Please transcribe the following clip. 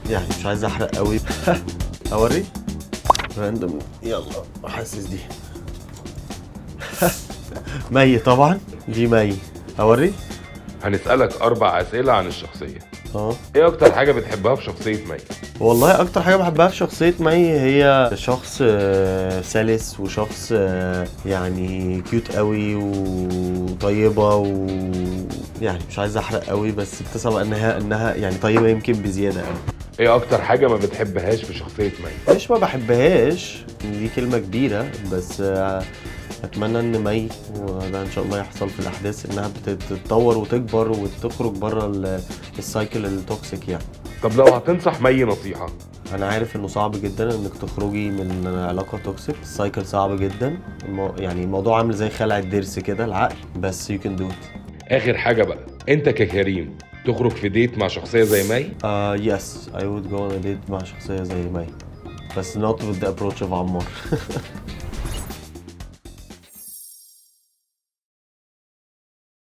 يعني مش عايز احرق قوي. اوري راندوم، يلا حاسس دي. مي طبعا، دي مي. اوري. هنسألك 4 أسئلة عن الشخصية. اه ايه اكتر حاجة بتحبها في شخصية مي؟ والله اكتر حاجه بحبها في شخصيه مي هي شخص سلس، وشخص يعني كيوت قوي وطيبه يعني مش عايز احرق قوي، بس اكتسب انها يعني طيبه يمكن بزياده قوي. ايه اكتر حاجة ما بتحبهاش في شخصية مي؟ مش ما بحبهاش، دي كلمه كبيره، بس اتمنى ان مي، وده ان شاء الله يحصل في الاحداث، انها بتتطور وتكبر وتخرج بره السايكل التوكسيك يعني. طب لو هتنصح مي نصيحة؟ انا عارف انه صعب جدا انك تخرجي من علاقه توكسيك، السايكل صعب جدا، يعني الموضوع عامل زي خلع الضرس كده العقل، بس you can do it. اخر حاجة بقى، انت ككريم تخرج في ديت مع شخصية زي مي؟ Yes, I would go on a date مع شخصيه زي مي، بس not with the approach of عمار.